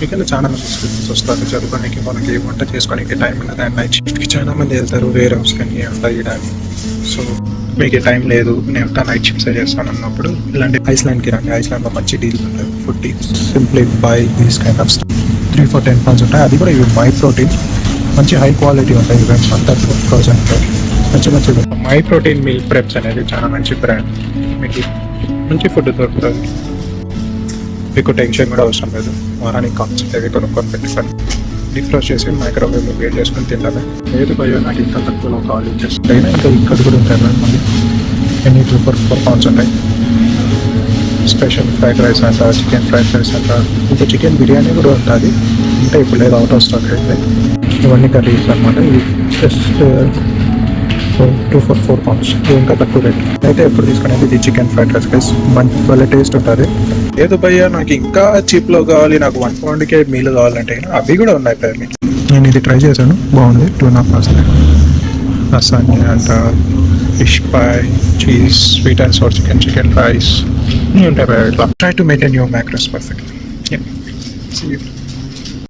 ఇక్కడ చాలా మంది స్టూడెంట్స్ వస్తారు చదువుకోనికి, మనకి వంట చేసుకోనికి టైం ఉండదు. అండ్ నైట్ షిఫ్ట్కి చాలా మంది వెళ్తారు, వేరే హౌస్ కానీ అంతా చేయడానికి. సో మీకు టైం లేదు, నేను నైట్ షిఫ్ట్స్ చేస్తాను అన్నప్పుడు ఇలాంటి ఐస్లాండ్కి రండి. ఐస్లాండ్లో మంచి డీల్ ఉంటుంది. Food deals, simply by these kind of stuff. 3 for 10 pounds ఉంటాయి. అది కూడా ఇవి మై ప్రోటీన్, మంచి హై క్వాలిటీ ఉంటాయి. ఈవెంట్స్ అంతా 2000 మంచి మై ప్రోటీన్ మిల్క్ ప్రెప్స్ అనేది చాలా మంచి బ్రాండ్. మీకు మంచి ఫుడ్ దొరుకుతుంది. మీకు టెన్షన్ కూడా అవసరం లేదు. వారానికి కాన్సెప్ట్ అవి కొనుక్కొని పెట్టుకొని డిఫ్రోస్ట్ చేసి మైక్రోవేవ్లో వేట్ చేసుకొని తింటాను. లేదు భయ్యా నాకు ఇంత తక్కువలో కాల్ చేస్తే అయినా ఇంకా ఇక్కడ కూడా ఉంటాయి మళ్ళీ ఎన్ని 2 for 4 pounds ఉంటాయి. స్పెషల్ ఫ్రైడ్ రైస్ అంట, చికెన్ ఫ్రైడ్ రైస్ అంట, ఇంకా చికెన్ బిర్యానీ కూడా ఉంటుంది. అంటే ఇప్పుడు లేదు, అవుట్ ఆఫ్ స్టాక్ అయితే. ఇవన్నీ కర్రీస్ అనమాట. ఇది జస్ట్ 2 for 4 pounds, ఇంకా తక్కువ రేట్ అయితే. ఎప్పుడు తీసుకునేది ఇది చికెన్ ఫ్రైడ్ రైస్ గైస్, మంచి భలే టేస్ట్ ఉంటుంది. లేదు భయ్యా నాకు ఇంకా చీప్లో కావాలి, నాకు 1 poundకే మీల్ కావాలంటే అవి కూడా ఉన్నాయి పేరు. నేను ఇది ట్రై చేశాను, బాగుంది. 2.5 hours లసాన్యా అంట, fish pie, cheese, sweet and sour chicken rice ఉంటాయి. Try to maintain your macros perfectly.